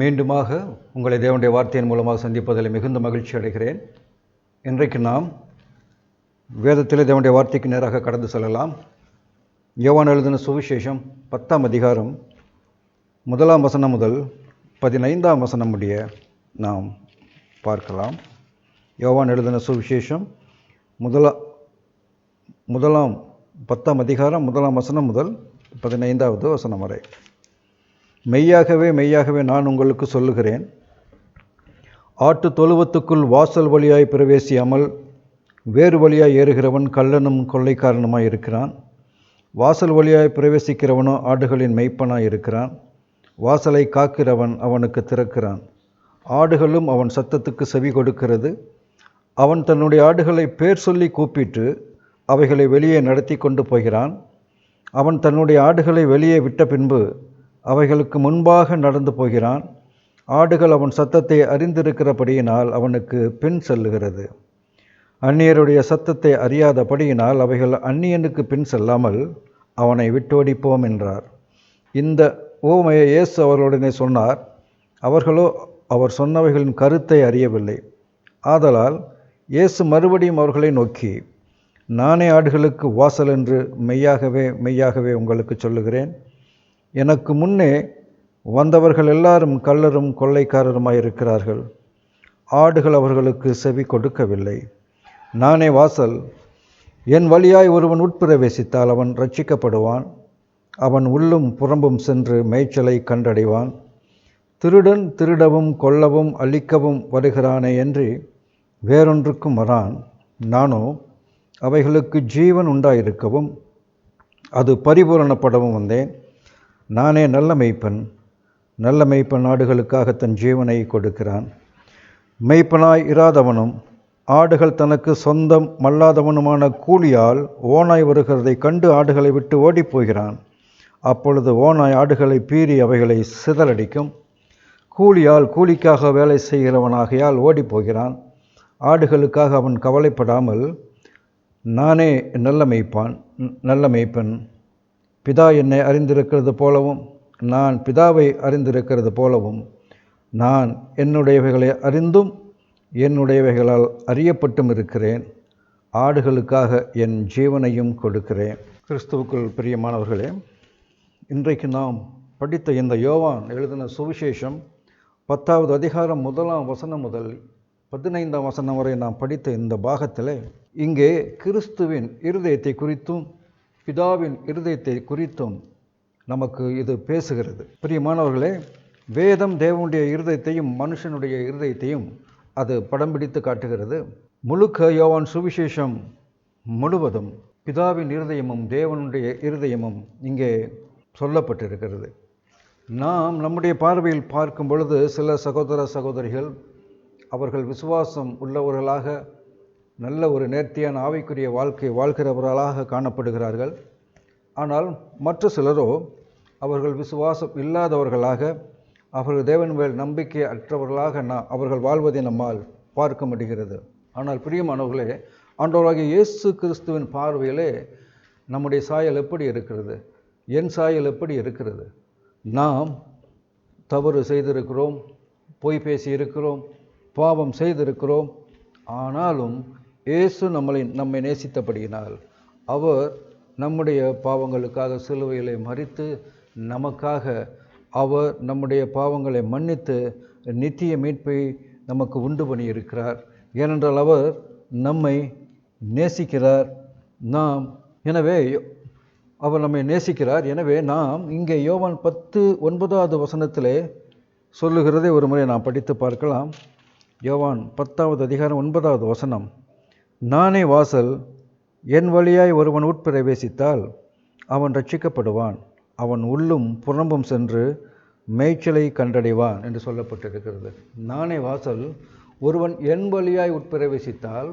மீண்டுமாக உங்களை தேவனுடைய வார்த்தையின் மூலமாக சந்திப்பதில் மிகுந்த மகிழ்ச்சி அடைகிறேன். இன்றைக்கு நாம் வேதத்தில் தேவனுடைய வார்த்தைக்கு நேராக கடந்து செல்லலாம். யோவான் எழுதின சுவிசேஷம் 10ஆம் அதிகாரம் 1ஆம் வசனம் முதல் 15ஆம் வசனம் முடிய நாம் பார்க்கலாம். யோவான் எழுதின சுவிசேஷம் 10ஆம் அதிகாரம் 1ஆம் வசனம் முதல் 15வது வசனம் வரை. மெய்யாகவே மெய்யாகவே நான் உங்களுக்கு சொல்லுகிறேன், ஆட்டு தொழுவத்துக்குள் வாசல் வழியாய் பிரவேசியாமல் வேறு வழியாய் ஏறுகிறவன் கள்ளனும் கொள்ளைக்காரனுமாய் இருக்கிறான். வாசல் வழியாய் பிரவேசிக்கிறவனோ ஆடுகளின் மெய்ப்பனாய் இருக்கிறான். வாசலை காக்கிறவன் அவனுக்கு திறக்கிறான். ஆடுகளும் அவன் சத்தத்துக்கு செவி கொடுக்கிறது. அவன் தன்னுடைய ஆடுகளை பேர் சொல்லி கூப்பிட்டு அவைகளை வெளியே நடத்தி கொண்டு போகிறான். அவன் தன்னுடைய ஆடுகளை வெளியே விட்ட பின்பு அவைகளுக்கு முன்பாக நடந்து போகிறான். ஆடுகள் அவன் சத்தத்தை அறிந்திருக்கிறபடியினால் அவனுக்கு பின் செல்லுகிறது. அந்நியருடைய சத்தத்தை அறியாதபடியினால் அவைகள் அந்நியனுக்கு பின் செல்லாமல் அவனை விட்டோடிப்போம் என்றார். இந்த உவமையை இயேசு அவர்களுடனே சொன்னார். அவர்களோ அவர் சொன்னவைகளின் கருத்தை அறியவில்லை. ஆதலால் இயேசு மறுபடியும் அவர்களை நோக்கி, நானே ஆடுகளுக்கு வாசல் என்று மெய்யாகவே மெய்யாகவே உங்களுக்கு சொல்லுகிறேன். எனக்கு முன்னே வந்தவர்கள் எல்லாரும் கள்ளரும் கொள்ளைக்காரருமாயிருக்கிறார்கள். ஆடுகள் அவர்களுக்கு செவி கொடுக்கவில்லை. நானே வாசல். என் வழியாய் ஒருவன் உட்பிரவேசித்தால் அவன் ரட்சிக்கப்படுவான். அவன் உள்ளும் புறம்பும் சென்று மேய்ச்சலை கண்டடைவான். திருடன் திருடவும் கொல்லவும் அழிக்கவும் வருகிறானே என்று வேறொன்றுக்கும் வரான். நானோ அவைகளுக்கு ஜீவன் உண்டாயிருக்கவும் அது பரிபூரணப்படவும் வந்தேன். நானே நல்ல மெய்ப்பன். நல்ல மெய்ப்பன் ஆடுகளுக்காக தன் ஜீவனை கொடுக்கிறான். மெய்ப்பனாய் இராதவனும் ஆடுகள் தனக்கு சொந்தம் மல்லாதவனுமான கூலியால் ஓனாய் வருகிறதை கண்டு ஆடுகளை விட்டு ஓடிப்போகிறான். அப்பொழுது ஓனாய் ஆடுகளை பீறி அவைகளை சிதறடிக்கும். கூலியால் கூலிக்காக வேலை செய்கிறவனாகையால் ஓடிப்போகிறான். ஆடுகளுக்காக அவன் கவலைப்படாமல், நானே நல்ல மெய்ப்பன். பிதா என்னை அறிந்திருக்கிறது போலவும் நான் பிதாவை அறிந்திருக்கிறது போலவும் நான் என்னுடையவைகளை அறிந்தும் என்னுடையவைகளால் அறியப்பட்டும் இருக்கிறேன். ஆடுகளுக்காக என் ஜீவனையும் கொடுக்கிறேன். கிறிஸ்துவுக்குள் பிரியமானவர்களே, இன்றைக்கு நாம் படித்த இந்த யோவான் எழுதின சுவிசேஷம் 10வது அதிகாரம் 1ஆம் வசனம் முதல் 15ஆம் வசனம் வரை நாம் படித்த இந்த பாகத்தில் இங்கே கிறிஸ்துவின் இருதயத்தை குறித்தும் பிதாவின் இருதயத்தை குறித்தும் நமக்கு இது பேசுகிறது. பிரியமானவர்களே, வேதம் தேவனுடைய இருதயத்தையும் மனுஷனுடைய இருதயத்தையும் அது படம் பிடித்து காட்டுகிறது. முழுக்க யோவான் சுவிசேஷம் முழுவதும் பிதாவின் இருதயமும் தேவனுடைய இருதயமும் இங்கே சொல்லப்பட்டிருக்கிறது. நாம் நம்முடைய பார்வையில் பார்க்கும் பொழுது சில சகோதர சகோதரிகள் அவர்கள் விசுவாசம் உள்ளவர்களாக நல்ல ஒரு நேர்த்தியான ஆவிக்குரிய வாழ்க்கை வாழ்கிறவர்களாக காணப்படுகிறார்கள். ஆனால் மற்ற சிலரோ அவர்கள் விசுவாசம் இல்லாதவர்களாக, அவர்கள் தேவன் மேல் நம்பிக்கை அற்றவர்களாக அவர்கள் வாழ்வதை நம்மால் பார்க்க முடிகிறது. ஆனால் பிரியமானவர்களே, ஆண்டவராகிய இயேசு கிறிஸ்துவின் பார்வையிலே நம்முடைய சாயல் எப்படி இருக்கிறது? என் சாயல் எப்படி இருக்கிறது? நாம் தவறு செய்திருக்கிறோம், பொய் பேசி இருக்கிறோம், பாவம் செய்திருக்கிறோம். ஆனாலும் இயேசு நம்மை நேசித்தபடியினால் அவர் நம்முடைய பாவங்களுக்காக சிலுவையிலே மரித்து நமக்காக அவர் நம்முடைய பாவங்களை மன்னித்து நித்திய மீட்பை நமக்கு உண்டு பண்ணியிருக்கிறார். ஏனென்றால் அவர் நம்மை நேசிக்கிறார். அவர் நம்மை நேசிக்கிறார். எனவே நாம் இங்கே யோவான் 10:9வது வசனத்திலே சொல்லுகிறதை ஒரு முறை நாம் படித்து பார்க்கலாம். யோவான் 10வது அதிகாரம் 9வது வசனம். நானே வாசல். என் வழியாய் ஒருவன் உட்பிரவேசித்தால் அவன் ரட்சிக்கப்படுவான். அவன் உள்ளும் புறம்பும் சென்று மேய்ச்சலை கண்டடைவான் என்று சொல்லப்பட்டிருக்கிறது. நானே வாசல். ஒருவன் என் வழியாய் உட்பிரவேசித்தால்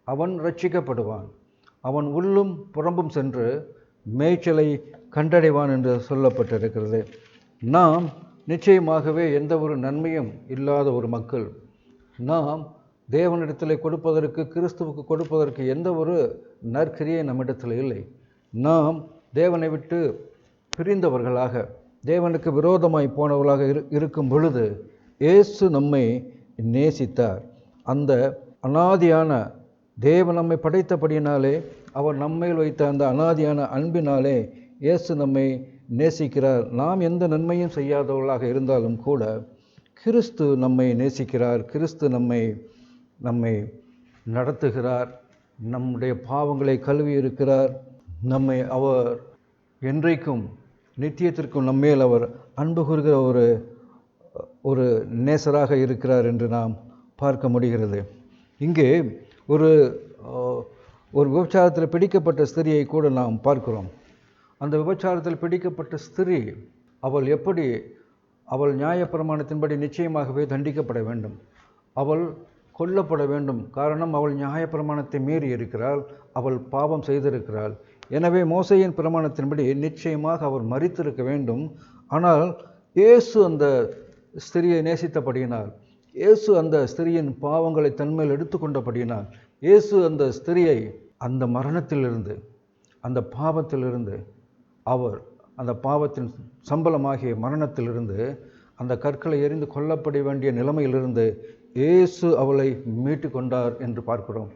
அவன் ரட்சிக்கப்படுவான். அவன் உள்ளும் புறம்பும் சென்று மேய்ச்சலை கண்டடைவான் என்று சொல்லப்பட்டிருக்கிறது. நாம் நிச்சயமாகவே எந்த ஒரு நன்மையும் இல்லாத ஒரு மக்கள். நாம் தேவனிடத்தில் கொடுப்பதற்கு, கிறிஸ்துவுக்கு கொடுப்பதற்கு எந்த ஒரு நற்கிரியை நம்மிடத்தில் இல்லை. நாம் தேவனை விட்டு பிரிந்தவர்களாக, தேவனுக்கு விரோதமாய் போனவர்களாக இருக்கும் பொழுது இயேசு நம்மை நேசித்தார். அந்த அனாதியான தேவன் நம்மை படைத்தபடியினாலே, அவர் நம்மேல் வைத்த அந்த அனாதியான அன்பினாலே இயேசு நம்மை நேசிக்கிறார். நாம் எந்த நன்மையும் செய்யாதவர்களாக இருந்தாலும் கூட கிறிஸ்து நம்மை நேசிக்கிறார். கிறிஸ்து நம்மை நடத்துகிறார். நம்முடைய பாவங்களை கழுவி இருக்கிறார். நம்மை அவர் என்றைக்கும் நித்தியத்திற்கும் நம்மேல் அவர் அன்பு கூறுகிற ஒரு நேசராக இருக்கிறார் என்று நாம் பார்க்க முடிகிறது. இங்கே ஒரு விபச்சாரத்தில் பிடிக்கப்பட்ட ஸ்திரியை கூட நாம் பார்க்கிறோம். அந்த விபச்சாரத்தில் பிடிக்கப்பட்ட ஸ்திரீ அவள் நியாயப்பிரமாணத்தின்படி நிச்சயமாகவே தண்டிக்கப்பட வேண்டும். அவள் கொல்லப்பட வேண்டும். காரணம், அவள் நியாயப்பிரமாணத்தை மீறி இருக்கிறாள். அவள் பாவம் செய்திருக்கிறாள். எனவே மோசேயின் பிரமாணத்தின்படி நிச்சயமாக அவர் மரித்திருக்க வேண்டும். ஆனால் இயேசு அந்த ஸ்திரியை நேசித்தபடியினால், இயேசு அந்த ஸ்திரியின் பாவங்களை தன்மேல் எடுத்துக்கொண்டபடியினால், இயேசு அந்த ஸ்திரியை அந்த மரணத்திலிருந்து, அந்த பாவத்திலிருந்து, அவர் அந்த பாவத்தின் சம்பளமாகிய மரணத்திலிருந்து, அந்த கற்களை எறிந்து கொல்லப்பட வேண்டிய நிலைமையிலிருந்து இயேசு அவளை மீட்டு கொண்டார் என்று பார்க்கிறோம்.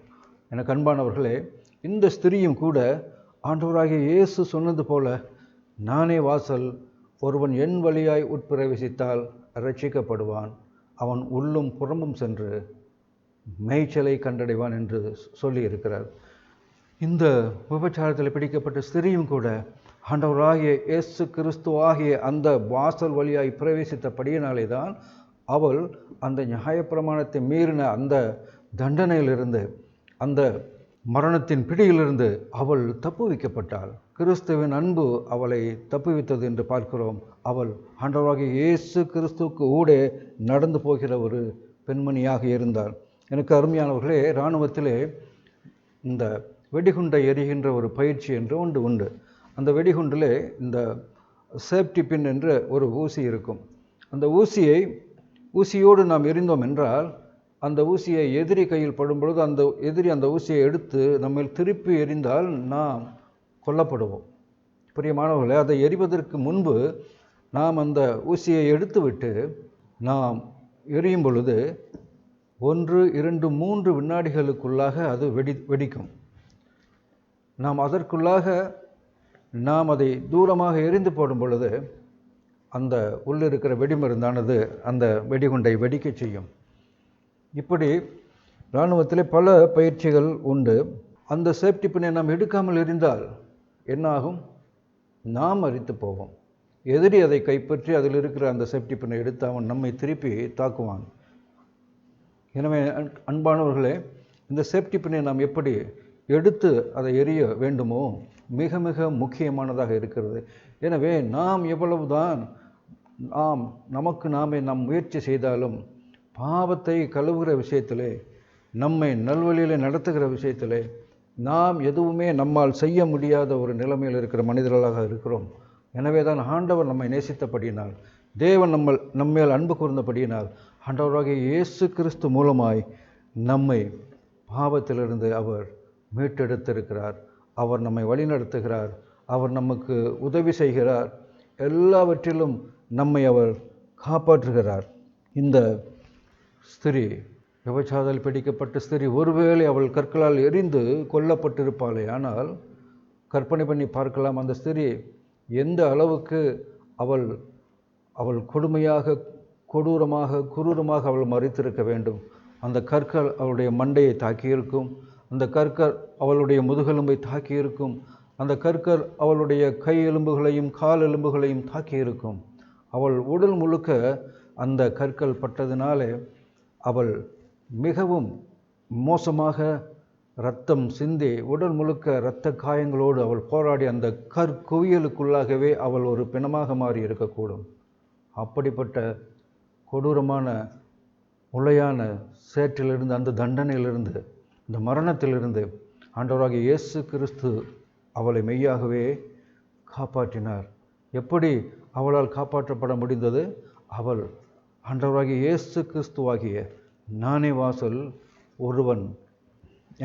எனக்கு அன்பானவர்களே, இந்த ஸ்திரியும் கூட ஆண்டவராகிய இயேசு சொன்னது போல, நானே வாசல், ஒருவன் என் வழியாய் உட்பிரவேசித்தால் ரட்சிக்கப்படுவான், அவன் உள்ளும் புறம்பும் சென்று மேய்ச்சலை கண்டடைவான் என்று சொல்லியிருக்கிறார். இந்த விபச்சாரத்தில் பிடிக்கப்பட்ட ஸ்திரியும் கூட ஆண்டவராகிய இயேசு கிறிஸ்து ஆகிய அந்த வாசல் வழியாய் பிரவேசித்தபடியினாலே தான் அவள் அந்த நியாயப்பிரமாணத்தை மீறின அந்த தண்டனையிலிருந்து, அந்த மரணத்தின் பிடியிலிருந்து அவள் தப்புவிக்கப்பட்டாள். கிறிஸ்துவின் அன்பு அவளை தப்புவித்தது என்று பார்க்கிறோம். அவள் ஆண்டவராகிய இயேசு கிறிஸ்துவுக்கு ஊடே நடந்து போகிற ஒரு பெண்மணியாக இருந்தாள். எனக்கு அருமையானவர்களே, இராணுவத்திலே இந்த வெடிகுண்டை எரிகின்ற ஒரு பயிற்சி என்று ஒன்று உண்டு. அந்த வெடிகுண்டில் இந்த சேஃப்டி பின் என்ற ஒரு ஊசி இருக்கும். அந்த ஊசியோடு நாம் எறிந்தோம் என்றால், அந்த ஊசியை எதிரி கையில் படும் பொழுது அந்த எதிரி அந்த ஊசியை எடுத்து நம்ம திருப்பி எறிந்தால் நாம் கொல்லப்படுவோம். பிரியமானவர்களே, அதை எறிவதற்கு முன்பு நாம் அந்த ஊசியை எடுத்துவிட்டு நாம் எரியும் பொழுது 1, 2, 3 வினாடிகளுக்குள்ளாக அது வெடிக்கும். நாம் அதற்குள்ளாக நாம் அதை தூரமாக எரிந்து போடும் பொழுது அந்த உள்ளிருக்கிற வெடிமருந்தானது அந்த வெடிகுண்டை வெடிக்க செய்யும். இப்படி இராணுவத்தில் பல பயிற்சிகள் உண்டு. அந்த சேஃப்டி பின்னை நாம் எடுக்காமல் எரிந்தால் என்ன ஆகும்? நாம் மரித்து போவோம். எதிரி அதை கைப்பற்றி அதில் இருக்கிற அந்த சேஃப்டி பின்னை எடுத்து அவன் நம்மை திருப்பி தாக்குவான். எனவே அன்பானவர்களே, இந்த சேஃப்டி பின்னை நாம் எப்படி எடுத்து அதை எரிய வேண்டுமோ மிக மிக முக்கியமானதாக இருக்கிறது. எனவே நாம் எவ்வளவுதான் நமக்கு நாம் முயற்சி செய்தாலும் பாவத்தை கழுவுகிற விஷயத்திலே, நம்மை நல்வழியில் நடத்துகிற விஷயத்திலே நாம் எதுவுமே நம்மால் செய்ய முடியாத ஒரு நிலைமையில் இருக்கிற மனிதர்களாக இருக்கிறோம். எனவே தான் ஆண்டவர் நம்மை நேசித்தபடியினால், தேவன் நம்மேல் அன்பு கூர்ந்தபடியினால், ஆண்டவராகிய இயேசு கிறிஸ்து மூலமாய் நம்மை பாவத்திலிருந்து அவர் மீட்டெடுத்திருக்கிறார். அவர் நம்மை வழிநடத்துகிறார். அவர் நமக்கு உதவி செய்கிறார். எல்லாவற்றிலும் நம்மை அவர் காப்பாற்றுகிறார். இந்த ஸ்திரீ, விபச்சாரத்தில் பிடிக்கப்பட்ட ஸ்திரீ, ஒருவேளை அவள் கற்களால் எரிந்து கொல்லப்பட்டிருப்பாளே. ஆனால் கற்பனை பண்ணி பார்க்கலாம், அந்த ஸ்திரீ எந்த அளவுக்கு அவள் கொடுமையாக, கொடூரமாக, குரூரமாக அவள் மரித்திருக்க வேண்டும். அந்த கற்கள் அவளுடைய மண்டையை தாக்கியிருக்கும். அந்த கற்கள் அவளுடைய முதுகெலும்பை தாக்கியிருக்கும். அந்த கற்கள் அவளுடைய கை எலும்புகளையும் கால் எலும்புகளையும் தாக்கியிருக்கும். அவள் உடல் முழுக்க அந்த கற்கள் பட்டதினாலே அவள் மிகவும் மோசமாக இரத்தம் சிந்தி, உடல் முழுக்க இரத்த காயங்களோடு அவள் போராடி அந்த கற்குவியலுக்குள்ளாகவே அவள் ஒரு பிணமாக மாறி இருக்கக்கூடும். அப்படிப்பட்ட கொடூரமான உளையான சேற்றிலிருந்து, அந்த தண்டனையிலிருந்து, இந்த மரணத்திலிருந்து ஆண்டவராகிய இயேசு கிறிஸ்து அவளை மெய்யாகவே காப்பாற்றினார். எப்படி அவளால் காப்பாற்றப்பட முடிந்தது? அவள் ஆண்டவராகிய இயேசு கிறிஸ்துவாகிய நானே வாசல், ஒருவன்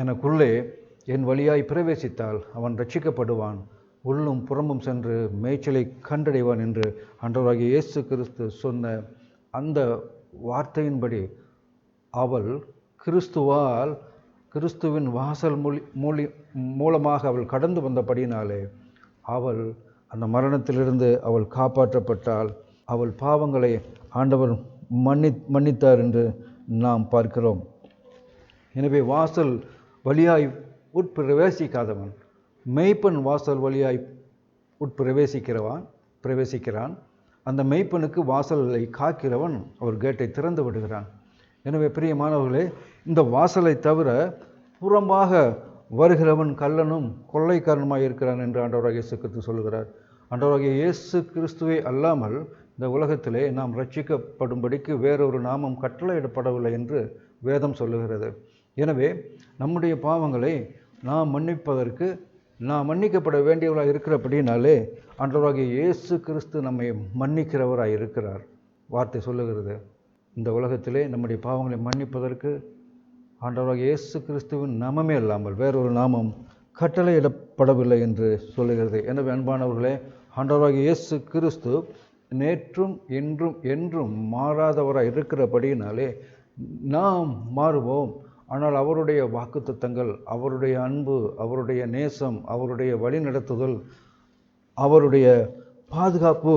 எனக்குள்ளே என் வழியாய் பிரவேசித்தால் அவன் ரட்சிக்கப்படுவான், உள்ளும் புறமும் சென்று மேய்ச்சலை கண்டடைவான் என்று ஆண்டவராகிய இயேசு கிறிஸ்து சொன்ன அந்த வார்த்தையின்படி அவள் கிறிஸ்துவின் வாசல் மூலமாக அவள் கடந்து வந்தபடினாலே அவள் அந்த மரணத்திலிருந்து அவள் காப்பாற்றப்பட்டாள். அவள் பாவங்களை ஆண்டவர் மன்னித்தார் என்று நாம் பார்க்கிறோம். எனவே வாசல் வழியாய் உட்பிரவேசிக்காதவன் மெய்ப்பன் வாசல் வழியாய் பிரவேசிக்கிறான். அந்த மெய்ப்பனுக்கு வாசலை காக்கிறவன் அவர் கேட்டை திறந்து விடுகிறான். எனவே பிரியமானவர்களே, இந்த வாசலை தவிர புறம்பாக வருகிறவன் கள்ளனும் கொள்ளைக்காரனுமாய் இருக்கிறான் என்று ஆண்டவராகிய இயேசு கிறிஸ்து சொல்லுகிறார். ஆண்டவராகிய இயேசு கிறிஸ்துவே அல்லாமல் இந்த உலகத்திலே நாம் ரட்சிக்கப்படும்படிக்கு வேறொரு நாமம் கட்டளையிடப்படவில்லை என்று வேதம் சொல்லுகிறது. எனவே நம்முடைய பாவங்களை நாம் மன்னிக்கப்பட வேண்டியவர்களாக இருக்கிறபடினாலே ஆண்டவராகிய இயேசு கிறிஸ்து நம்மை மன்னிக்கிறவராய் இருக்கிறார். வார்த்தை சொல்லுகிறது, இந்த உலகத்திலே நம்முடைய பாவங்களை மன்னிப்பதற்கு ஆண்டவராகிய இயேசு கிறிஸ்துவின் நாமமே அல்லாமல் வேறொரு நாமம் கட்டளையிடப்படவில்லை என்று சொல்லுகிறது. எனவே அன்பானவர்களே, ஆண்டவராகிய இயேசு கிறிஸ்து நேற்றும் என்றும் மாறாதவராய் இருக்கிறபடியினாலே நாம் மாறுவோம். ஆனால் அவருடைய வாக்குத்தத்தங்கள், அவருடைய அன்பு, அவருடைய நேசம், அவருடைய வழிநடத்துதல், அவருடைய பாதுகாப்பு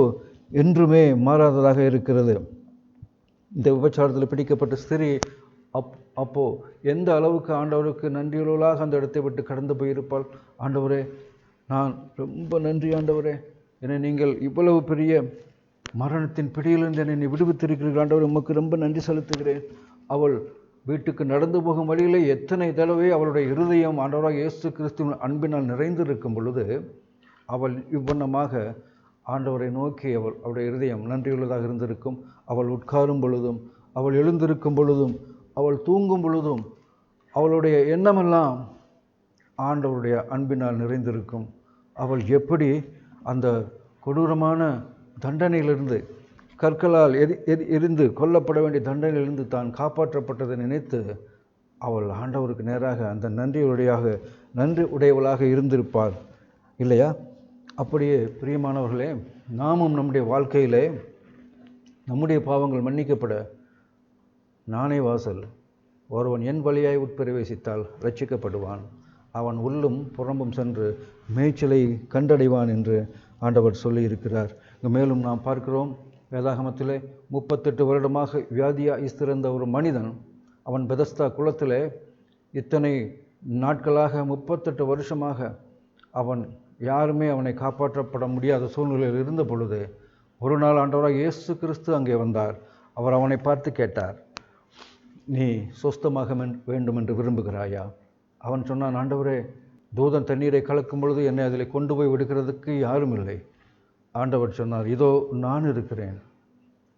என்றுமே மாறாததாக இருக்கிறது. இந்த விபச்சாரத்தில் பிடிக்கப்பட்ட ஸ்திரீ அப்போ எந்த அளவுக்கு ஆண்டவருக்கு நன்றியுள்ளவளாக அந்த இடத்தை விட்டு கடந்து போயிருப்பாள். ஆண்டவரே, நான் ரொம்ப நன்றி ஆண்டவரே, என்னை நீங்கள் இவ்வளவு பெரிய மரணத்தின் பிடியிலிருந்து என்னை விடுவித்திருக்கிறீர்கள் ஆண்டவரே, உமக்கு ரொம்ப நன்றி செலுத்துகிறேன். அவள் வீட்டுக்கு நடந்து போகும் வழியிலே எத்தனை தடவை அவளுடைய இருதயம் ஆண்டவராக இயேசு கிறிஸ்துவின் அன்பினால் நிறைந்திருக்கும் பொழுது அவள் இவ்வண்ணமாக ஆண்டவரை நோக்கி அவளுடைய இருதயம் நன்றியுள்ளதாக இருந்திருக்கும். அவள் உட்காரும் பொழுதும், அவள் எழுந்திருக்கும் பொழுதும், அவள் தூங்கும் பொழுதும் அவளுடைய எண்ணமெல்லாம் ஆண்டவருடைய அன்பினால் நிறைந்திருக்கும். அவள் எப்படி அந்த கொடூரமான தண்டனையிலிருந்து, கற்களால் எரிந்து கொல்லப்பட வேண்டிய தண்டனையிலிருந்து தான் காப்பாற்றப்பட்டதை நினைத்து அவள் ஆண்டவருக்கு நேராக அந்த நன்றி உடையவளாக இருந்திருப்பாள் இல்லையா? அப்படியே பிரியமானவர்களே, நாமும் நம்முடைய வாழ்க்கையிலே நம்முடைய பாவங்கள் மன்னிக்கப்பட நானே வாசல், ஒருவன் என் வழியாய் உட்பிரவேசித்தால் ரட்சிக்கப்படுவான், அவன் உள்ளும் புறம்பும் சென்று மேய்ச்சலை கண்டடைவான் என்று ஆண்டவர் சொல்லியிருக்கிறார். மேலும் நாம் பார்க்கிறோம், வேதாகமத்திலே 38 வருடமாக வியாதியாயிருந்த ஒரு மனிதன், அவன் பெதஸ்தா குளத்திலே இத்தனை நாட்களாக 38 வருஷமாக அவன் யாருமே அவனை காப்பாற்றப்பட முடியாத சூழ்நிலையில் இருந்த பொழுது ஒரு நாள் ஆண்டவராக இயேசு கிறிஸ்து அங்கே வந்தார். அவர் அவனை பார்த்து கேட்டார், நீ சொஸ்தமாக வேண்டும் என்று விரும்புகிறாயா? அவன் சொன்னான், ஆண்டவரே, தூதன் தண்ணீரை கலக்கும் பொழுது என்னை அதில் கொண்டு போய் விடுகிறதுக்கு யாரும் இல்லை. ஆண்டவர் சொன்னார், இதோ நான் இருக்கிறேன்,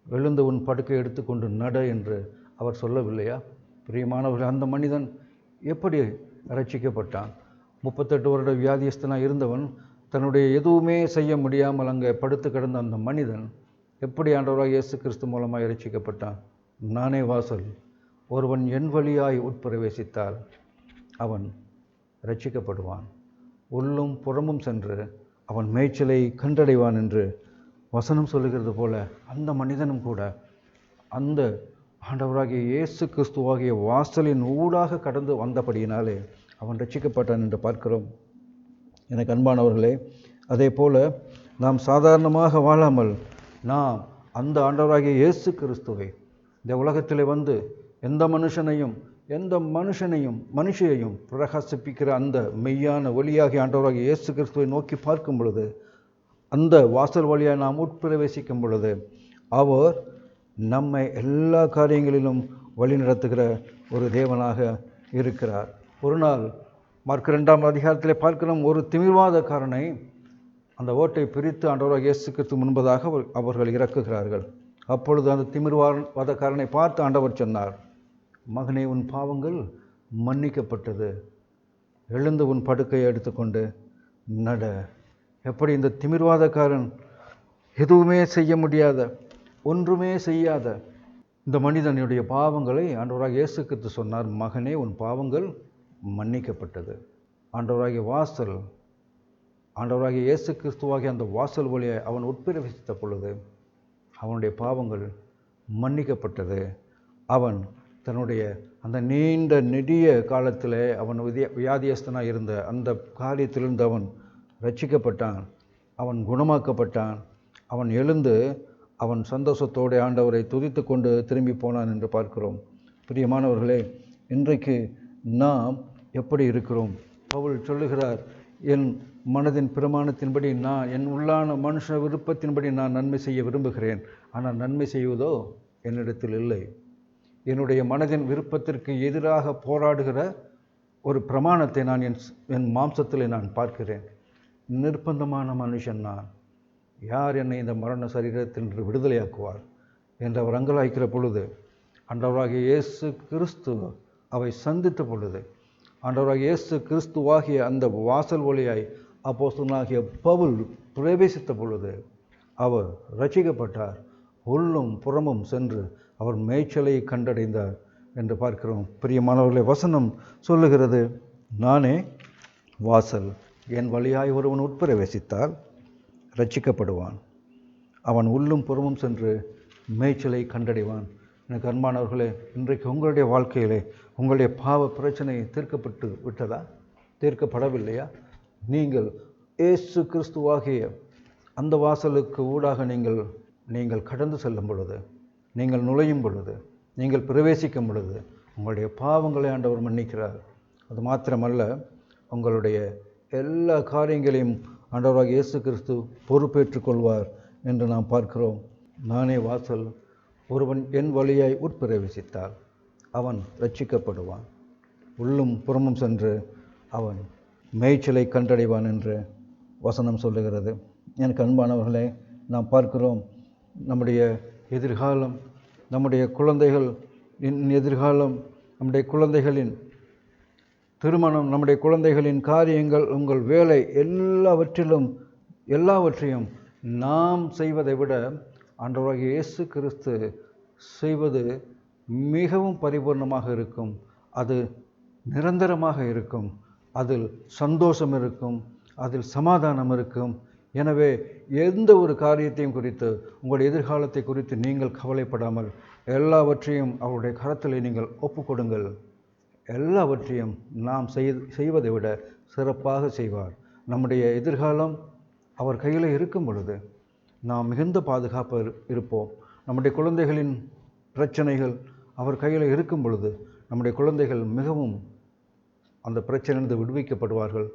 எழுந்து உன் படுக்கை எடுத்துக்கொண்டு நட என்று அவர் சொல்லவில்லையா? பிரியமானவர்கள், அந்த மனிதன் எப்படி ரட்சிக்கப்பட்டான்? 38 வருட வியாதியஸ்தனாக இருந்தவன், தன்னுடைய எதுவுமே செய்ய முடியாமல் அங்கே படுத்து கிடந்த அந்த மனிதன் எப்படி ஆண்டவராக இயேசு கிறிஸ்து மூலமாக ரட்சிக்கப்பட்டான்? நானே வாசல், ஒருவன் என் வழியாய் உட்பிரவேசித்தால் அவன் ரட்சிக்கப்படுவான், உள்ளும் புறமும் சென்று அவன் மேய்ச்சலை கண்டடைவான் என்று வசனம் சொல்லுகிறது போல அந்த மனிதனும் கூட அந்த ஆண்டவராகிய இயேசு கிறிஸ்துவாகிய வாசலின் ஊடாக கடந்து வந்தபடியினாலே அவன் ரட்சிக்கப்பட்டான் என்று பார்க்கிறோம். எனக்கு அன்பானவர்களே, அதே போல நாம் சாதாரணமாக வாழாமல் நாம் அந்த ஆண்டவராகிய இயேசு கிறிஸ்துவை இந்த உலகத்திலே வந்து எந்த மனுஷையும் பிரகாசிப்பிக்கிற அந்த மெய்யான ஒளியாகி ஆண்டவராகிய இயேசு கிறிஸ்துவை நோக்கி பார்க்கும் பொழுது, அந்த வாசல் வழியாக நாம் உட்பிரவேசிக்கும் பொழுது அவர் நம்மை எல்லா காரியங்களிலும் வழி நடத்துகிற ஒரு தேவனாக இருக்கிறார். ஒரு நாள் மார்க் 2ஆம் அதிகாரத்திலே பார்க்கிறோம், ஒரு திமிர்வாதக்காரனை அந்த ஓட்டை பிரித்து ஆண்டவராகிய இயேசு கிறிஸ்து முன்பதாக அவர்கள் இறக்குகிறார்கள். அப்பொழுது அந்த திமிர்வாதக்காரனை பார்த்து ஆண்டவர் சொன்னார், மகனே, உன் பாவங்கள் மன்னிக்கப்பட்டது, எழுந்து உன் படுக்கையை எடுத்துக்கொண்டு நட. எப்படி இந்த திமிர்வாதக்காரன் எதுவுமே செய்ய முடியாத, ஒன்றுமே செய்யாத இந்த மனிதனுடைய பாவங்களை ஆண்டவராகிய இயேசு கிறிஸ்து சொன்னார், மகனே, உன் பாவங்கள் மன்னிக்கப்பட்டது. ஆண்டவராகிய வாசல் ஆண்டவராகிய இயேசு கிறிஸ்துவாகிய அந்த வாசல் வழியை அவன் உட்பிரவேசித்த பொழுது அவனுடைய பாவங்கள் மன்னிக்கப்பட்டது. அவன் தன்னுடைய அந்த நீண்ட நெடிய காலத்தில் அவன் வியாதியஸ்தனாக இருந்த அந்த காரியத்திலிருந்து அவன் ரட்சிக்கப்பட்டான். அவன் குணமாக்கப்பட்டான். அவன் எழுந்து அவன் சந்தோஷத்தோடு ஆண்டவரை துதித்து கொண்டு திரும்பி போனான் என்று பார்க்கிறோம். பிரியமானவர்களே, இன்றைக்கு நாம் எப்படி இருக்கிறோம்? பவுல் சொல்லுகிறார், என் மனதின் பிரமாணத்தின்படி நான் என் உள்ளான மனுஷ விருப்பத்தின்படி நான் நன்மை செய்ய விரும்புகிறேன், ஆனால் நன்மை செய்வதோ என்னிடத்தில் இல்லை. என்னுடைய மனதின் விருப்பத்திற்கு எதிராக போராடுகிற ஒரு பிரமாணத்தை நான் என் மாம்சத்தில் நான் பார்க்கிறேன். நிர்பந்தமான மனுஷன் நான், யார் என்னை இந்த மரண சரீரத்தின்று விடுதலையாக்குவார் என்று அவர் அங்கலாய்க்கிற பொழுது ஆண்டவராகிய இயேசு கிறிஸ்து அவை சந்தித்த பொழுது, ஆண்டவராகிய இயேசு கிறிஸ்துவாகிய அந்த வாசல் வழியாய் அப்போஸ்தலனாகிய பவுல் பிரவேசித்த பொழுது அவர் ரட்சிக்கப்பட்டார். உள்ளும் புறமும் சென்று அவர் மேய்ச்சலை கண்டடைந்தார் என்று பார்க்கிறோம். பிரியமானவர்களே, வசனம் சொல்லுகிறது, நானே வாசல், என் வழியாய் ஒருவன் உட்பிரவேசித்தால் ரட்சிக்கப்படுவான், அவன் உள்ளும் புறமும் சென்று மேய்ச்சலை கண்டடைவான். எனக்கு அன்பானவர்களே, இன்றைக்கு உங்களுடைய வாழ்க்கையிலே உங்களுடைய பாவ பிரச்சனை தீர்க்கப்பட்டு விட்டதா? தீர்க்கப்படவில்லையா? நீங்கள் இயேசு கிறிஸ்துவாகிய அந்த வாசலுக்கு ஊடாக நீங்கள் கடந்து செல்லும் பொழுது, நீங்கள் நுழையும் பொழுது, நீங்கள் பிரவேசிக்கும் பொழுது உங்களுடைய பாவங்களை ஆண்டவர் மன்னிக்கிறார். அது மாத்திரமல்ல, உங்களுடைய எல்லா காரியங்களையும் ஆண்டவராகிய இயேசு கிறிஸ்து பொறுப்பேற்றுக் கொள்வார் என்று நாம் பார்க்கிறோம். நானே வாசல், ஒருவன் என் வழியாய் உட்பிரவேசித்தால் அவன் ரட்சிக்கப்படுவான், உள்ளும் புறமும் சென்று அவன் மேய்ச்சலை கண்டடைவான் என்று வசனம் சொல்லுகிறது. எனக்கு அன்பானவர்களே, நாம் பார்க்கிறோம், நம்முடைய எதிர்காலம், நம்முடைய குழந்தைகள் எதிர்காலம், நம்முடைய குழந்தைகளின் திருமணம், நம்முடைய குழந்தைகளின் காரியங்கள், உங்கள் வேலை, எல்லாவற்றையும் நாம் செய்வதை விட ஆண்டவராகிய இயேசு கிறிஸ்து செய்வது மிகவும் பரிபூர்ணமாக இருக்கும். அது நிரந்தரமாக இருக்கும். அதில் சந்தோஷம் இருக்கும், அதில் சமாதானம் இருக்கும். எனவே எந்த ஒரு காரியத்தையும் குறித்து, உங்கள் எதிர்காலத்தை குறித்து நீங்கள் கவலைப்படாமல் எல்லாவற்றையும் அவருடைய கரத்தில் நீங்கள் ஒப்புக்கொடுங்கள். எல்லாவற்றையும் நாம் செய்வதை விட சிறப்பாக செய்வார். நம்முடைய எதிர்காலம் அவர் கையில் இருக்கும் பொழுது நாம் மிகுந்த பாதுகாப்பு இருப்போம். நம்முடைய குழந்தைகளின் பிரச்சனைகள் அவர் கையில் இருக்கும் பொழுது நம்முடைய குழந்தைகள் மிகவும் அந்த பிரச்சனையிலிருந்து விடுவிக்கப்படுவார்கள்.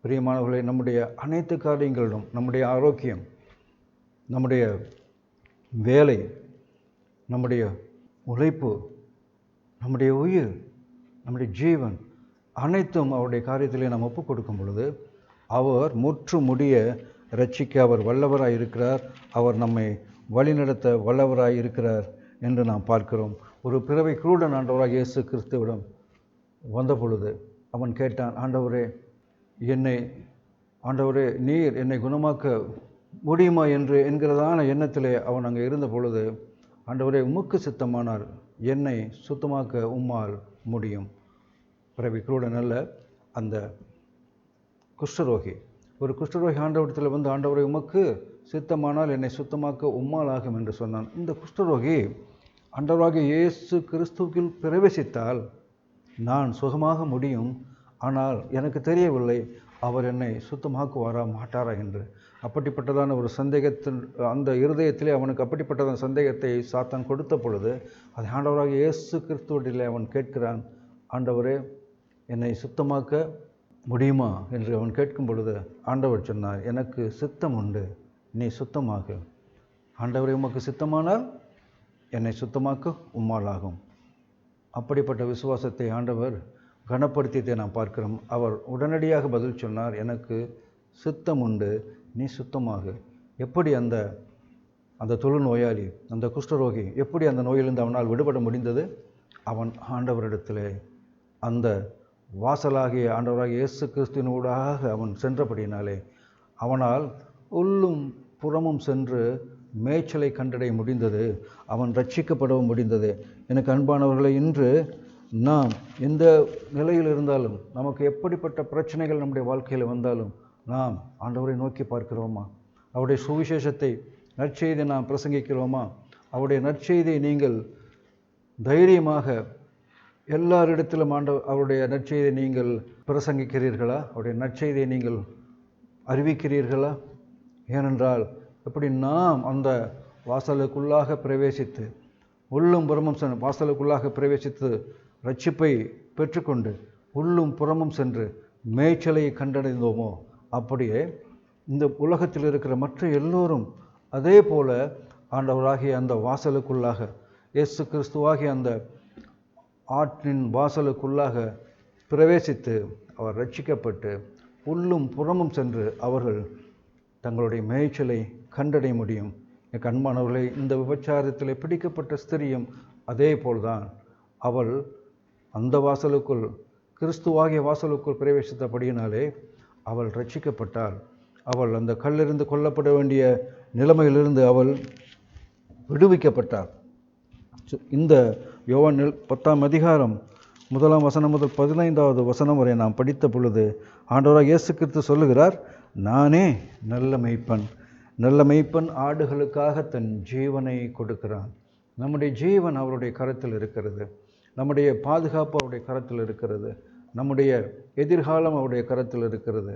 பிரியமானவர்களே, நம்முடைய அனைத்து காரியங்களிலும், நம்முடைய ஆரோக்கியம், நம்முடைய வேலை, நம்முடைய உழைப்பு, நம்முடைய உயிர், நம்முடைய ஜீவன் அனைத்தும் அவருடைய காரியத்திலே நாம் ஒப்புக் கொடுக்கும் பொழுது அவர் முற்று முடிய ரட்சிக்க அவர் வல்லவராய் இருக்கிறார். அவர் நம்மை வழிநடத்த வல்லவராய் இருக்கிறார் என்று நாம் பார்க்கிறோம். ஒரு பிறவை குருடன் ஆண்டவராக இயேசு கிறிஸ்துவிடம் வந்த பொழுது அவன் கேட்டான், ஆண்டவரே நீர் என்னை குணமாக்க முடியுமா என்கிறதான எண்ணத்திலே அவன் அங்கே இருந்த பொழுது, ஆண்டவரே உமக்கு சித்தமானால் என்னை சுத்தமாக்க உம்மால் முடியும். பிறவி குருடன் அல்ல, அந்த குஷ்டரோகி. ஒரு குஷ்டரோகி ஆண்டவரத்தில் வந்து, ஆண்டவரை உமக்கு சித்தமானால் என்னை சுத்தமாக்க உம்மால் ஆகும் என்று சொன்னான். இந்த குஷ்டரோகி ஆண்டவராகிய இயேசு கிறிஸ்துவில் பிரவேசித்தால் நான் சுகமாக முடியும், ஆனால் எனக்கு தெரியவில்லை அவர் என்னை சுத்தமாக்குவாரா மாட்டாரா என்று. அப்படிப்பட்டதான ஒரு சந்தேகத்தின் அந்த இருதயத்திலே அவனுக்கு அப்படிப்பட்டதான சந்தேகத்தை சாத்தான் கொடுத்த பொழுது அதை ஆண்டவராகிய இயேசு கிறிஸ்துவிலே அவன் கேட்கிறான், ஆண்டவரே என்னை சுத்தமாக்க முடியுமா என்று அவன் கேட்கும் பொழுது ஆண்டவர் சொன்னார், எனக்கு சித்தம் உண்டு, நீ சுத்தமாகு. ஆண்டவரே உமக்கு சித்தமானால் என்னை சுத்தமாக்க உம்மாலாகும். அப்படிப்பட்ட விசுவாசத்தை ஆண்டவர் கனப்படுத்தியதை நாம் பார்க்கிறோம். அவர் உடனடியாக பதில் சொன்னார், எனக்கு சித்தம் உண்டு, நீ சுத்தமாகு. எப்படி அந்த தொழுநோயாளி, அந்த குஷ்டரோகி எப்படி அந்த நோயிலிருந்து அவனால் விடுபட முடிந்தது? அவன் ஆண்டவரிடத்திலே அந்த வாசலாகிய ஆண்டவராகிய இயேசு கிறிஸ்துவின் ஊடாக அவன் சென்றபடினாலே அவனால் உள்ளும் புறமும் சென்று மேய்ச்சலை கண்டடைய முடிந்தது. அவன் ரட்சிக்கப்படவும் முடிந்தது. எனக்கு அன்பானவர்களை, இன்று நாம் எந்த நிலையில் இருந்தாலும், நமக்கு எப்படிப்பட்ட பிரச்சனைகள் நம்முடைய வாழ்க்கையில் வந்தாலும், நாம் ஆண்டவரை நோக்கி பார்க்கிறோமா? அவருடைய சுவிசேஷத்தை, நற்செய்தியை நாம் பிரசங்கிக்கிறோமா? அவருடைய நற்செய்தியை நீங்கள் தைரியமாக எல்லாரிடத்திலும் அவருடைய நற்செய்தியை நீங்கள் பிரசங்கிக்கிறீர்களா? அவருடைய நற்செய்தியை நீங்கள் அறிவிக்கிறீர்களா? ஏனென்றால் எப்படி நாம் அந்த வாசலுக்குள்ளாக பிரவேசித்து, உள்ளும் புறமும் சென்று வாசலுக்குள்ளாக பிரவேசித்து ரட்சிப்பை பெற்றுக்கொண்டு உள்ளும் புறமும் சென்று மேய்ச்சலை கண்டடைந்தோமோ, அப்படியே இந்த உலகத்தில் இருக்கிற மற்ற எல்லோரும் அதே போல ஆண்டவராகிய அந்த வாசலுக்குள்ளாக, இயேசு கிறிஸ்துவாகிய அந்த ஆற்றின் வாசலுக்குள்ளாக பிரவேசித்து அவர் ரட்சிக்கப்பட்டு உள்ளும் புறமும் சென்று அவர்கள் தங்களுடைய மேய்ச்சலை கண்டடைய முடியும். என் அன்பானவர்களே, இந்த விபச்சாரத்தில் பிடிக்கப்பட்ட ஸ்திரியும் அதே போல்தான். அவள் அந்த வாசலுக்குள், கிறிஸ்துவாகிய வாசலுக்குள் பிரவேசித்தபடியினாலே அவள் ரட்சிக்கப்பட்டாள். அவள் அந்த கல்லிருந்து கொல்லப்பட வேண்டிய நிலைமையிலிருந்து அவள் விடுவிக்கப்பட்டாள். இந்த யோவான் 10ஆம் அதிகாரம் 1ஆம் வசனம் முதல் 15வது வசனம் வரை நாம் படித்த பொழுது ஆண்டவராக இயேசு கிறிஸ்து சொல்லுகிறார், நானே நல்ல மேய்ப்பன். நல்ல மேய்ப்பன் ஆடுகளுக்காக தன் ஜீவனை கொடுக்கிறான். நம்முடைய ஜீவன் அவருடைய கரத்தில் இருக்கிறது. நம்முடைய பாதுகாப்பு அவருடைய கரத்தில் இருக்கிறது. நம்முடைய எதிர்காலம் அவருடைய கரத்தில் இருக்கிறது.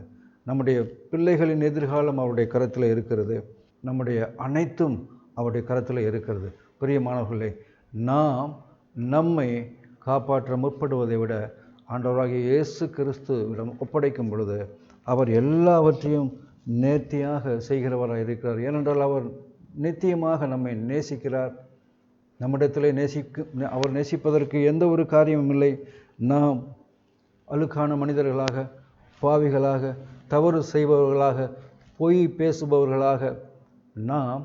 நம்முடைய பிள்ளைகளின் எதிர்காலம் அவருடைய கரத்தில் இருக்கிறது. நம்முடைய அனைத்தும் அவருடைய கரத்தில் இருக்கிறது. பிரியமானவர்களே, நாம் நம்மை காப்பாற்ற முற்படுவதை விட ஆண்டவராகிய இயேசு கிறிஸ்துவிடம் ஒப்படைக்கும் பொழுது அவர் எல்லாவற்றையும் நேர்த்தியாக செய்கிறவராக இருக்கிறார். ஏனென்றால் அவர் நித்தியமாக நம்மை நேசிக்கிறார். நம்மிடத்திலே அவர் நேசிப்பதற்கு எந்த ஒரு காரியமும் இல்லை. நாம் அழுக்கான மனிதர்களாக, பாவிகளாக, தவறு செய்பவர்களாக, பொய் பேசுபவர்களாக நாம்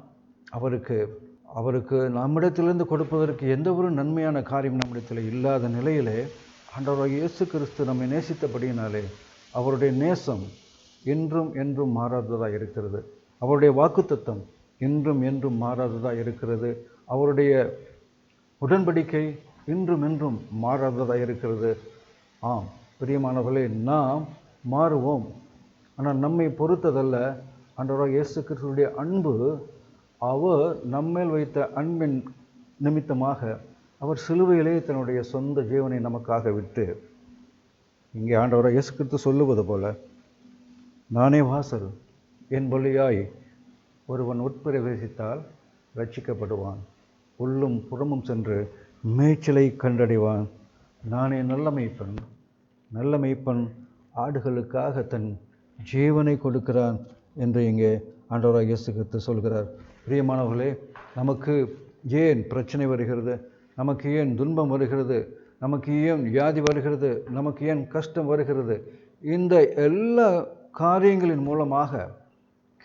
அவருக்கு நம்மிடத்திலிருந்து கொடுப்பதற்கு எந்த ஒரு நன்மையான காரியம் நம்மிடத்தில் இல்லாத நிலையிலே ஆண்டவராகிய இயேசு கிறிஸ்து நம்மை நேசித்தபடியினாலே அவருடைய நேசம் இன்றும் என்றும் மாறாததாக இருக்கிறது. அவருடைய வாக்குத்தத்தம் இன்றும் என்றும் மாறாததாக இருக்கிறது. அவருடைய உடன்படிக்கை இன்றும் என்றும் மாறாததாக இருக்கிறது. ஆம் பிரியமானவர்களே, நாம் மாறுவோம். ஆனால் நம்மை பொறுத்ததல்ல. ஆண்டவராகிய இயேசு கிறிஸ்துவுடைய அன்பு, அவர் நம்மேல் வைத்த அன்பின் நிமித்தமாக அவர் சிலுவையிலே தன்னுடைய சொந்த ஜீவனை நமக்காக விட்டு, இங்கே ஆண்டவராகிய இயேசு கிறிஸ்து சொல்லுவது போல, நானே வாசல், என் வழியாய் ஒருவன் உட்பிரவேசித்தால் ரட்சிக்கப்படுவான், உள்ளும் புறமும் சென்று மேய்ச்சலை கண்டடைவான். நானே நல்ல மேய்ப்பன். நல்ல மேய்ப்பன் ஆடுகளுக்காக தன் ஜீவனை கொடுக்கிறான் என்று இங்கே ஆண்டவராகிய இயேசு கிறிஸ்து சொல்கிறார். பிரியமானவர்களே, நமக்கு ஏன் பிரச்சனை வருகிறது? நமக்கு ஏன் துன்பம் வருகிறது? நமக்கு ஏன் வியாதி வருகிறது? நமக்கு ஏன் கஷ்டம் வருகிறது? இந்த எல்லா காரியங்களின் மூலமாக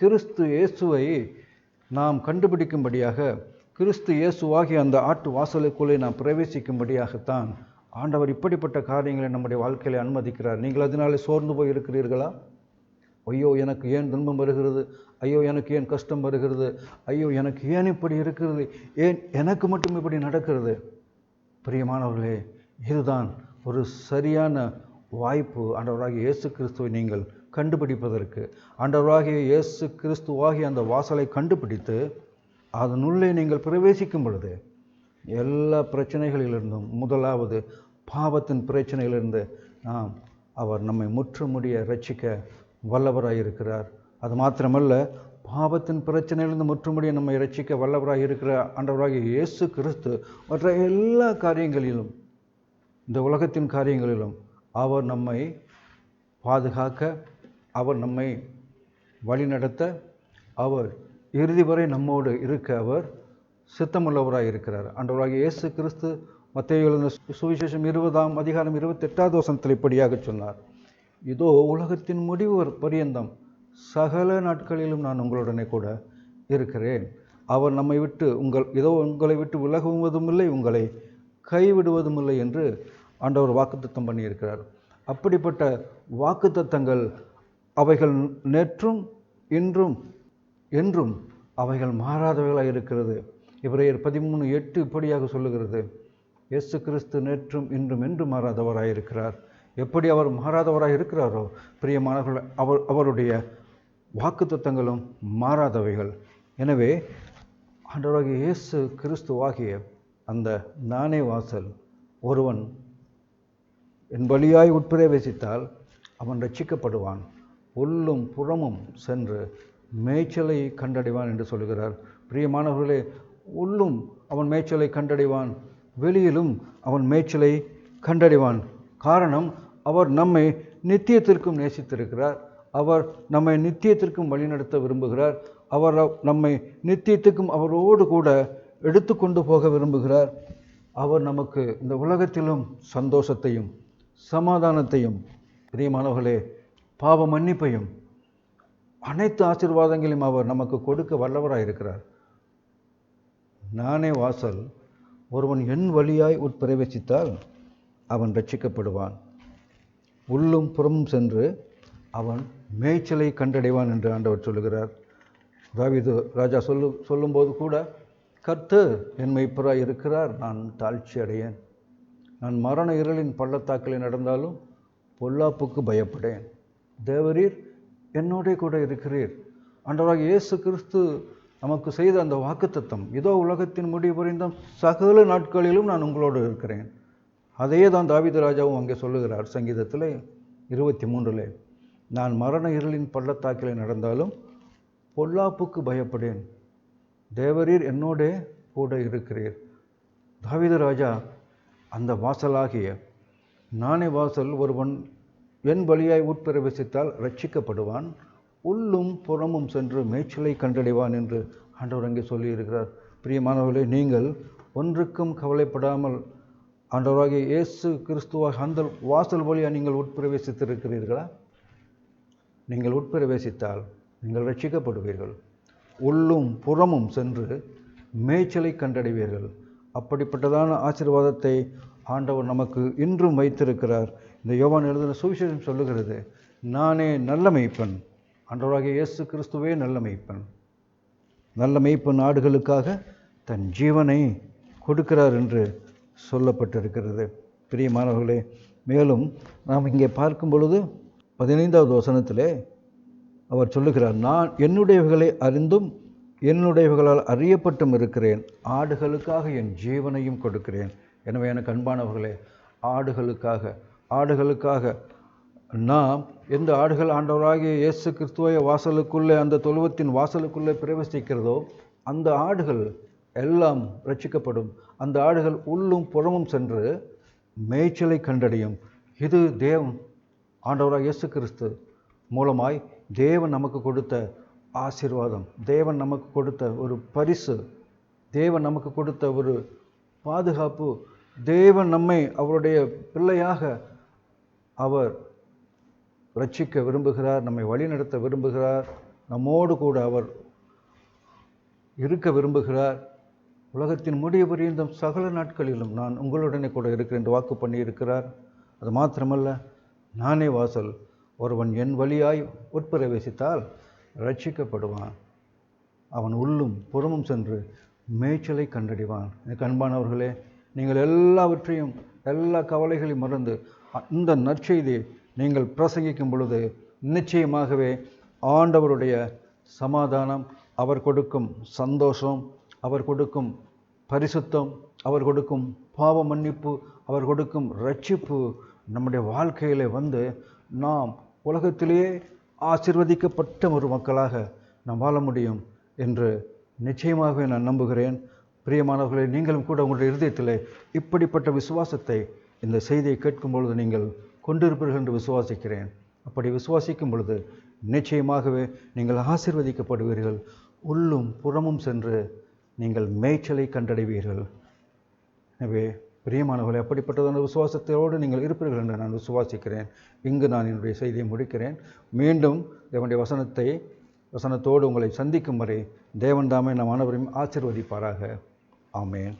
கிறிஸ்து இயேசுவை நாம் கண்டுபிடிக்கும்படியாக, கிறிஸ்து இயேசுவாகிய அந்த ஆட்டு வாசலுக்குள்ளே நாம் பிரவேசிக்கும்படியாகத்தான் ஆண்டவர் இப்படிப்பட்ட காரியங்களை நம்முடைய வாழ்க்கையில் அனுமதிக்கிறார். நீங்கள் அதனாலே சோர்ந்து போய் இருக்கிறீர்களா? ஐயோ எனக்கு ஏன் துன்பம் வருகிறது? ஐயோ எனக்கு ஏன் கஷ்டம் வருகிறது? ஐயோ எனக்கு ஏன் இப்படி இருக்கிறது? ஏன் எனக்கு மட்டும் இப்படி நடக்கிறது? பிரியமானவர்களே, இதுதான் ஒரு சரியான வாய்ப்பு ஆண்டவராகிய இயேசு கிறிஸ்துவை நீங்கள் கண்டுபிடிப்பதற்கு. ஆண்டவராகிய இயேசு கிறிஸ்துவாகிய அந்த வாசலை கண்டுபிடித்து அதனுள்ளே நீங்கள் பிரவேசிக்கும் பொழுது எல்லா பிரச்சனைகளிலிருந்தும், முதலாவது பாவத்தின் பிரச்சனையிலிருந்து அவர் நம்மை முற்றுமுடிய ரட்சிக்க வல்லவராயிருக்கிறார். அது மாத்திரமல்ல, பாவத்தின் பிரச்சனையிலிருந்து முற்றுமுடிய நம்மை ரட்சிக்க வல்லவராக இருக்கிற ஆண்டவராகிய இயேசு கிறிஸ்து மற்ற எல்லா காரியங்களிலும், இந்த உலகத்தின் காரியங்களிலும் அவர் நம்மை பாதுகாக்க, அவர் நம்மை வழிநடத்த, அவர் இறுதி வரை நம்மோடு இருக்க அவர் சித்தமுள்ளவராக இருக்கிறார். ஆண்டவராகிய இயேசு கிறிஸ்து மத்தேயு எழுதின சுவிசேஷம் 20ஆம் அதிகாரம் 28வது வசனத்தில் இப்படியாக சொன்னார், இதோ உலகத்தின் முடிவு பரியந்தம் சகல நாட்களிலும் நான் உங்களுடனே கூட இருக்கிறேன். அவர் நம்மை விட்டு உங்களை விட்டு விலகுவதும் இல்லை, உங்களை கைவிடுவதும் இல்லை என்று ஆண்டவர் வாக்குத்தத்தம் பண்ணியிருக்கிறார். அப்படிப்பட்ட வாக்குத்தத்தங்கள் அவைகள் நேற்றும் இன்றும் என்றும் அவைகள் மாறாதவைகளாக இருக்கிறது. எபிரேயர் 13:8 இப்படியாக சொல்லுகிறது, இயேசு கிறிஸ்து நேற்றும் இன்றும் என்றும் மாறாதவராயிருக்கிறார். எப்படி அவர் மாறாதவராக இருக்கிறாரோ பிரியமானவர்கள், அவருடைய வாக்குத்தத்தங்களும் மாறாதவைகள். எனவே ஆண்டவராகிய இயேசு கிறிஸ்துவாகிய அந்த நானே வாசல், ஒருவன் என் வழியாய் உட்பிரவேசித்தால் அவன் ரட்சிக்கப்படுவான், உள்ளும் புறமும் சென்று மேய்ச்சலை கண்டடைவான் என்று சொல்கிறார். பிரியமானவர்களே, உள்ளும் அவன் மேய்ச்சலை கண்டடைவான், வெளியிலும் அவன் மேய்ச்சலை கண்டடைவான். காரணம், அவர் நம்மை நித்தியத்திற்கும் நேசித்திருக்கிறார். அவர் நம்மை நித்தியத்திற்கும் வழிநடத்த விரும்புகிறார். அவர் நம்மை நித்தியத்துக்கும் அவரோடு கூட எடுத்துக்கொண்டு போக விரும்புகிறார். அவர் நமக்கு இந்த உலகத்திலும் சந்தோஷத்தையும் சமாதானத்தையும், பிரியமானவர்களே, பாவ மன்னிப்பையும், அனைத்து ஆசீர்வாதங்களையும் அவர் நமக்கு கொடுக்க வல்லவராக இருக்கிறார். நானே வாசல், ஒருவன் என் வழியாய் உட்பிரவேசித்தால் அவன் ரட்சிக்கப்படுவான், உள்ளும் புறமும் சென்று அவன் மேய்ச்சலை கண்டடைவான் என்று ஆண்டவர் சொல்லுகிறார். தாவீது ராஜா சொல்லும்போது கூட, கர்த்தர் என் மேய்ப்பராய் இருக்கிறார், நான் தாழ்ச்சி அடையேன். நான் மரண இருளின் பள்ளத்தாக்கில் நடந்தாலும் பொல்லாப்புக்கு பயப்படேன், தேவரீர் என்னோட கூட இருக்கிறீர். ஆண்டவராகிய இயேசு கிறிஸ்து நமக்கு செய்த அந்த வாக்குத்தத்தம், இதோ உலகத்தின் முடிவு புரிந்தும் சகல நாட்களிலும் நான் உங்களோடு இருக்கிறேன். அதையே தான் தாவீது ராஜாவும் அங்கே சொல்லுகிறார். சங்கீதத்தில் 23, நான் மரண இருளின் பள்ளத்தாக்கில் நடந்தாலும் பொல்லாப்புக்கு பயப்படேன், தேவரீர் என்னோட கூட இருக்கிறீர். தாவீது ராஜா அந்த வாசலாகிய நானே வாசல், ஒருவன் என் வழியாய் உட்பிரவேசித்தால் ரட்சிக்கப்படுவான், உள்ளும் புறமும் சென்று மேய்ச்சலை கண்டடைவான் என்று ஆண்டவர் அங்கே சொல்லியிருக்கிறார். பிரியமானவர்களே, நீங்கள் ஒன்றுக்கும் கவலைப்படாமல் ஆண்டவராகிய இயேசு கிறிஸ்துவாக அந்த வாசல் வழியாக நீங்கள் உட்பிரவேசித்திருக்கிறீர்களா? நீங்கள் உட்பிரவேசித்தால் நீங்கள் ரட்சிக்கப்படுவீர்கள், உள்ளும் புறமும் சென்று மேய்ச்சலை கண்டடைவீர்கள். அப்படிப்பட்டதான ஆசீர்வாதத்தை ஆண்டவர் நமக்கு இன்றும் வைத்திருக்கிறார். இந்த யோவான் எழுதின சுவிசேஷம் சொல்லுகிறது, நானே நல்ல மேய்ப்பன். ஆண்டவராகிய இயேசு கிறிஸ்துவே நல்ல மேய்ப்பன். நல்ல மேய்ப்பன் ஆடுகளுக்காக தன் ஜீவனை கொடுக்கிறார் என்று சொல்லப்பட்டிருக்கிறது. பிரியமானவர்களே, மேலும் நாம் இங்கே பார்க்கும் பொழுது 15வது வசனத்திலே அவர் சொல்லுகிறார், நான் என்னுடையவைகளை அறிந்தும் என்னுடையவைகளால் அறியப்பட்டும் இருக்கிறேன், ஆடுகளுக்காக என் ஜீவனையும் கொடுக்கிறேன். எனவே எனக்கு அன்பானவர்களே, ஆடுகளுக்காக நாம் எந்த ஆடுகள் ஆண்டவராகிய இயேசு கிறிஸ்துவ வாசலுக்குள்ளே, அந்த தொழுவத்தின் வாசலுக்குள்ளே பிரவேசிக்கிறதோ அந்த ஆடுகள் எல்லாம் ரட்சிக்கப்படும். அந்த ஆடுகள் உள்ளும் புறமும் சென்று மேய்ச்சலை கண்டடையும். இது தேவன் ஆண்டவராகிய இயேசு கிறிஸ்து மூலமாய் தேவன் நமக்கு கொடுத்த ஆசீர்வாதம், தேவன் நமக்கு கொடுத்த ஒரு பரிசு, தேவன் நமக்கு கொடுத்த ஒரு பாதுகாப்பு. தேவன் நம்மை அவருடைய பிள்ளையாக அவர் ரட்சிக்க விரும்புகிறார், நம்மை வழிநடத்த விரும்புகிறார், நம்மோடு கூட அவர் இருக்க விரும்புகிறார். உலகத்தின் முடிவு பரியந்தம் சகல நாட்களிலும் நான் உங்களுடனே கூட இருக்கிறேன் என்று வாக்கு பண்ணியிருக்கிறார். அது மாத்திரமல்ல, நானே வாசல், ஒருவன் என் வழியாய் உட்பிரவேசித்தால் ரட்சிக்கப்படுவான், அவன் உள்ளும் புறமும் சென்று மேய்ச்சலை கண்டடைவான். எனக்கு அன்பானவர்களே, நீங்கள் எல்லாவற்றையும், எல்லா கவலைகளையும் மறந்து இந்த நற்செய்தியை நீங்கள் பிரசங்கிக்கும் பொழுது நிச்சயமாகவே ஆண்டவருடைய சமாதானம், அவர் கொடுக்கும் சந்தோஷம், அவர் கொடுக்கும் பரிசுத்தம், அவர் கொடுக்கும் பாவ மன்னிப்பு, அவர் கொடுக்கும் ரட்சிப்பு நம்முடைய வாழ்க்கையிலே வந்து நாம் உலகத்திலேயே ஆசீர்வதிக்கப்பட்ட ஒரு மக்களாக நாம் வாழ முடியும் என்று நிச்சயமாகவே நான் நம்புகிறேன். பிரியமானவர்களே, நீங்களும் கூட உங்களுடைய இருதயத்தில் இப்படிப்பட்ட விசுவாசத்தை இந்த செய்தியை கேட்கும் பொழுது நீங்கள் கொண்டிருப்பீர்கள் என்று விசுவாசிக்கிறேன். அப்படி விசுவாசிக்கும் பொழுது நிச்சயமாகவே நீங்கள் ஆசீர்வதிக்கப்படுவீர்கள், உள்ளும் புறமும் சென்று நீங்கள் மேய்ச்சலை கண்டடைவீர்கள். எனவே பிரியமானவர்களே, அப்படிப்பட்டதான விசுவாசத்தோடு நீங்கள் இருப்பீர்கள் என்று நான் விசுவாசிக்கிறேன். இங்கு நான் என்னுடைய செய்தியை முடிக்கிறேன். மீண்டும் தேவனுடைய வசனத்தோடு உங்களை சந்திக்கும் வரை தேவன் தாமே நம் அனைவரையும் ஆசீர்வதிப்பாராக. ஆமென்.